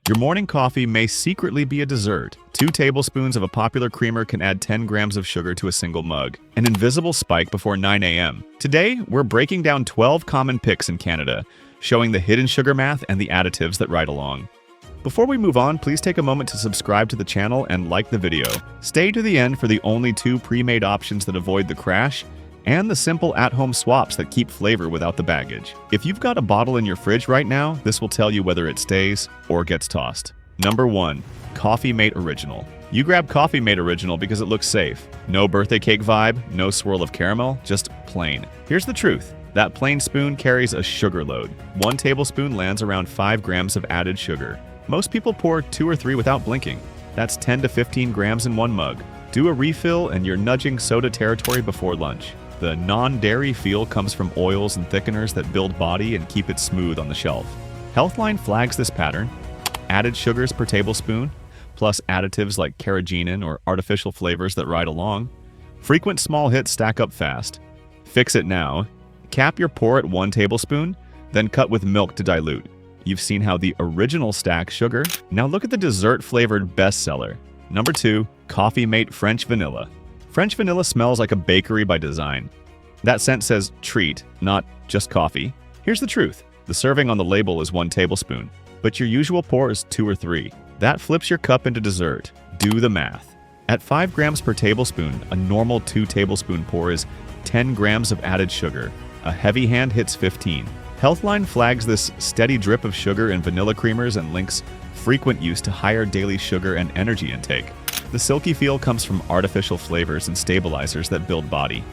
Your morning coffee may secretly be a dessert. 2 tablespoons of a popular creamer can add 10 grams of sugar to a single mug. An invisible spike before 9 a.m. Today, we're breaking down 12 common picks in Canada, showing the hidden sugar math and the additives that ride along. Before we move on, please take a moment to subscribe to the channel and like the video. Stay to the end for the only 2 pre-made options that avoid the crash, and the simple at-home swaps that keep flavor without the baggage. If you've got a bottle in your fridge right now, this will tell you whether it stays or gets tossed. Number 1. Coffee Mate Original. You grab Coffee Mate Original because it looks safe. No birthday cake vibe, no swirl of caramel, just plain. Here's the truth. That plain spoon carries a sugar load. 1 tablespoon lands around 5 grams of added sugar. Most people pour 2 or 3 without blinking. That's 10 to 15 grams in 1 mug. Do a refill and you're nudging soda territory before lunch. The non-dairy feel comes from oils and thickeners that build body and keep it smooth on the shelf. Healthline flags this pattern. Added sugars per tablespoon, plus additives like carrageenan or artificial flavors that ride along. Frequent small hits stack up fast. Fix it now. Cap your pour at 1 tablespoon, then cut with milk to dilute. You've seen how the original stacks sugar. Now look at the dessert-flavored bestseller. Number 2, Coffee Mate French Vanilla. French vanilla smells like a bakery by design. That scent says treat, not just coffee. Here's the truth. The serving on the label is 1 tablespoon, but your usual pour is 2 or 3. That flips your cup into dessert. Do the math. At 5 grams per tablespoon, a normal 2 tablespoon pour is 10 grams of added sugar. A heavy hand hits 15. Healthline flags this steady drip of sugar in vanilla creamers and links frequent use to higher daily sugar and energy intake. The silky feel comes from artificial flavors and stabilizers that build body,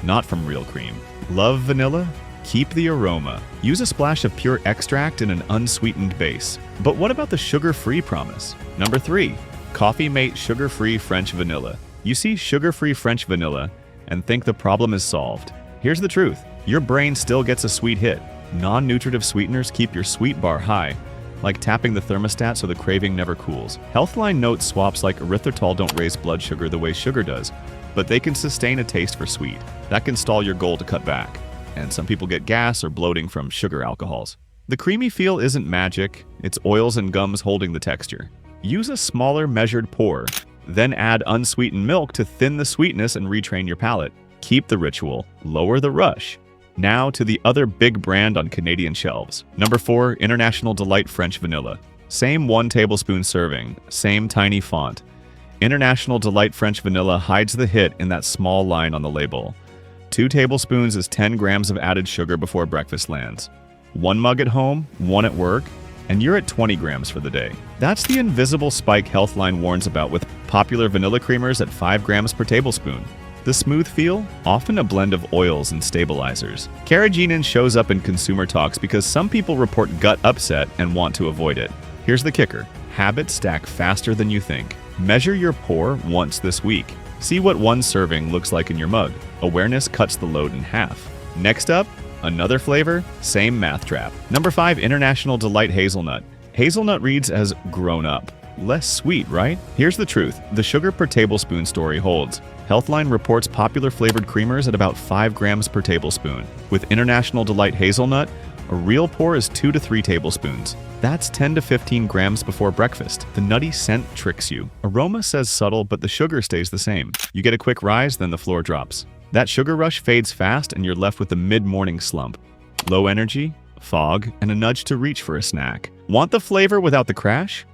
not from real cream. Love vanilla? Keep the aroma. Use a splash of pure extract in an unsweetened base. But what about the sugar-free promise? Number 3, Coffee Mate Sugar-Free French Vanilla. You see sugar-free French vanilla and think the problem is solved. Here's the truth. Your brain still gets a sweet hit. Non-nutritive sweeteners keep your sweet bar high, like tapping the thermostat so the craving never cools. Healthline notes swaps like erythritol don't raise blood sugar the way sugar does, but they can sustain a taste for sweet. That can stall your goal to cut back. And some people get gas or bloating from sugar alcohols. The creamy feel isn't magic, it's oils and gums holding the texture. Use a smaller measured pour, then add unsweetened milk to thin the sweetness and retrain your palate. Keep the ritual, lower the rush. Now to the other big brand on Canadian shelves. Number 4, International Delight French Vanilla. Same 1 tablespoon serving, same tiny font. International Delight French Vanilla hides the hit in that small line on the label. 2 tablespoons is 10 grams of added sugar before breakfast lands. 1 mug at home, 1 at work, and you're at 20 grams for the day. That's the invisible spike Healthline warns about with popular vanilla creamers at 5 grams per tablespoon. The smooth feel? Often a blend of oils and stabilizers. Carrageenan shows up in consumer talks because some people report gut upset and want to avoid it. Here's the kicker. Habits stack faster than you think. Measure your pour once this week. See what 1 serving looks like in your mug. Awareness cuts the load in half. Next up, another flavor, same math trap. Number 5, International Delight Hazelnut. Hazelnut reads as grown up. Less sweet, right? Here's the truth. The sugar per tablespoon story holds. Healthline reports popular flavored creamers at about 5 grams per tablespoon. With International Delight Hazelnut, a real pour is 2 to 3 tablespoons. That's 10 to 15 grams before breakfast. The nutty scent tricks you. Aroma says subtle, but the sugar stays the same. You get a quick rise, then the floor drops. That sugar rush fades fast and you're left with a mid-morning slump. Low energy, fog, and a nudge to reach for a snack. Want the flavor without the crash?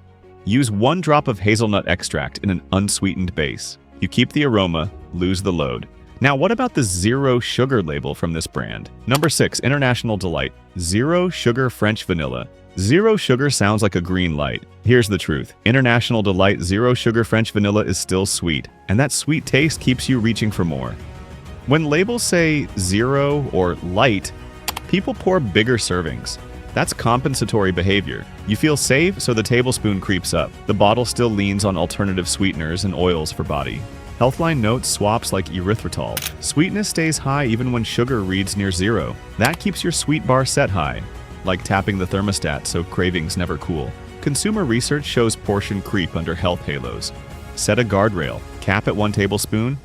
Use 1 drop of hazelnut extract in an unsweetened base. You keep the aroma, lose the load. Now what about the 0 sugar label from this brand? Number 6, International Delight. 0 sugar French Vanilla. 0 sugar sounds like a green light. Here's the truth. International Delight 0 sugar French Vanilla is still sweet, and that sweet taste keeps you reaching for more. When labels say 0 or light, people pour bigger servings. That's compensatory behavior. You feel safe, so the tablespoon creeps up. The bottle still leans on alternative sweeteners and oils for body. Healthline notes swaps like erythritol. Sweetness stays high even when sugar reads near 0. That keeps your sweet bar set high, like tapping the thermostat so cravings never cool. Consumer research shows portion creep under health halos. Set a guardrail, cap at 1 tablespoon,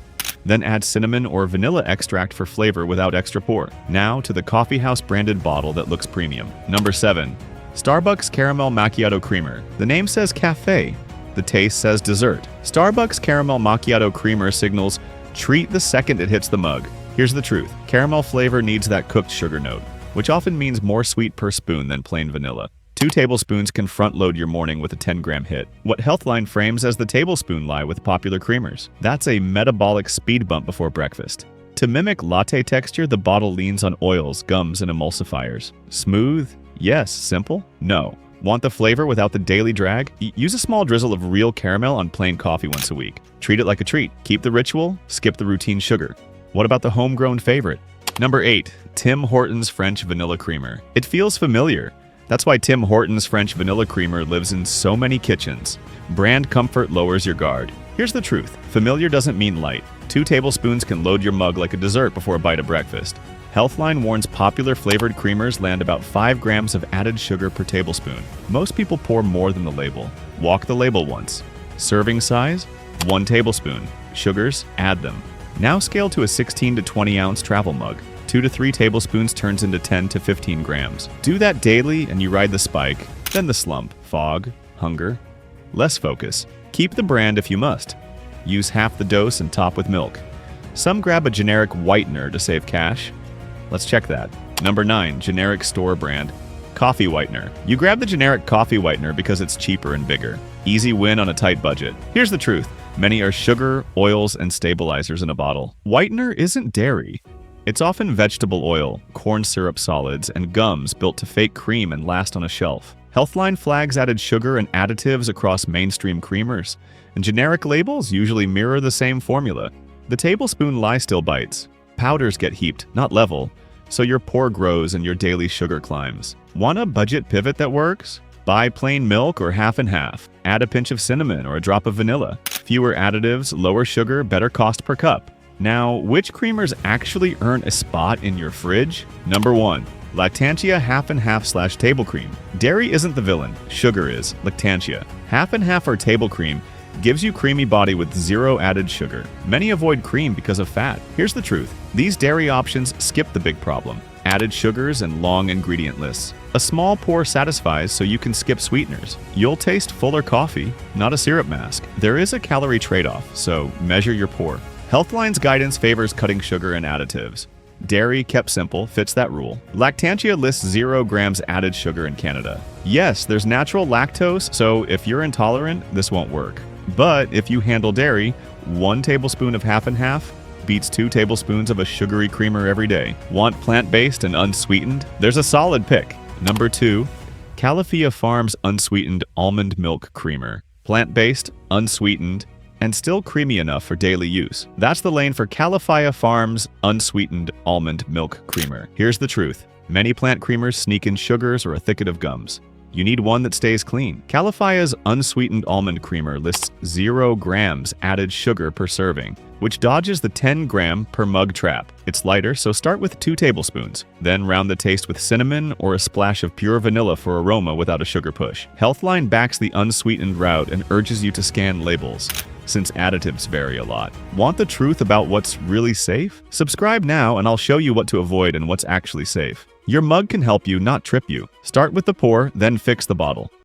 then add cinnamon or vanilla extract for flavor without extra pour. Now to the coffeehouse branded bottle that looks premium. Number 7. Starbucks Caramel Macchiato Creamer. The name says cafe. The taste says dessert. Starbucks Caramel Macchiato Creamer signals treat the second it hits the mug. Here's the truth. Caramel flavor needs that cooked sugar note, which often means more sweet per spoon than plain vanilla. 2 tablespoons can front-load your morning with a 10-gram hit. What Healthline frames as the tablespoon lie with popular creamers. That's a metabolic speed bump before breakfast. To mimic latte texture, the bottle leans on oils, gums, and emulsifiers. Smooth? Yes. Simple? No. Want the flavor without the daily drag? Use a small drizzle of real caramel on plain coffee once a week. Treat it like a treat. Keep the ritual, skip the routine sugar. What about the homegrown favorite? Number 8. Tim Hortons French Vanilla Creamer. It feels familiar. That's why Tim Hortons French Vanilla Creamer lives in so many kitchens. Brand comfort lowers your guard. Here's the truth. Familiar doesn't mean light. 2 tablespoons can load your mug like a dessert before a bite of breakfast. Healthline warns popular flavored creamers land about 5 grams of added sugar per tablespoon. Most people pour more than the label. Walk the label once. Serving size? 1 tablespoon. Sugars? Add them. Now scale to a 16 to 20 ounce travel mug. 2 to 3 tablespoons turns into 10 to 15 grams. Do that daily and you ride the spike, then the slump, fog, hunger, less focus. Keep the brand if you must. Use half the dose and top with milk. Some grab a generic whitener to save cash. Let's check that. Number 9. Generic store brand coffee whitener. You grab the generic coffee whitener because it's cheaper and bigger. Easy win on a tight budget. Here's the truth. Many are sugar, oils, and stabilizers in a bottle. Whitener isn't dairy. It's often vegetable oil, corn syrup solids, and gums built to fake cream and last on a shelf. Healthline flags added sugar and additives across mainstream creamers, and generic labels usually mirror the same formula. The tablespoon lie still bites. Powders get heaped, not level, so your pour grows and your daily sugar climbs. Want a budget pivot that works? Buy plain milk or half and half. Add a pinch of cinnamon or a drop of vanilla. Fewer additives, lower sugar, better cost per cup. Now, which creamers actually earn a spot in your fridge? Number 1. Lactantia Half and Half / Table Cream. Dairy isn't the villain, sugar is. Lactantia Half and Half or Table Cream gives you creamy body with 0 added sugar. Many avoid cream because of fat. Here's the truth. These dairy options skip the big problem. Added sugars and long ingredient lists. A small pour satisfies so you can skip sweeteners. You'll taste fuller coffee, not a syrup mask. There is a calorie trade-off, so measure your pour. Healthline's guidance favors cutting sugar and additives. Dairy, kept simple, fits that rule. Lactantia lists 0 grams added sugar in Canada. Yes, there's natural lactose, so if you're intolerant, this won't work. But if you handle dairy, 1 tablespoon of half and half beats 2 tablespoons of a sugary creamer every day. Want plant-based and unsweetened? There's a solid pick. Number 2, Califia Farms Unsweetened Almond Milk Creamer. Plant-based, unsweetened, and still creamy enough for daily use. That's the lane for Califia Farms Unsweetened Almond Milk Creamer. Here's the truth. Many plant creamers sneak in sugars or a thicket of gums. You need one that stays clean. Califia's Unsweetened Almond Creamer lists 0 grams added sugar per serving, which dodges the 10-gram per mug trap. It's lighter, so start with 2 tablespoons. Then round the taste with cinnamon or a splash of pure vanilla for aroma without a sugar push. Healthline backs the unsweetened route and urges you to scan labels, since additives vary a lot. Want the truth about what's really safe? Subscribe now and I'll show you what to avoid and what's actually safe. Your mug can help you, not trip you. Start with the pour, then fix the bottle.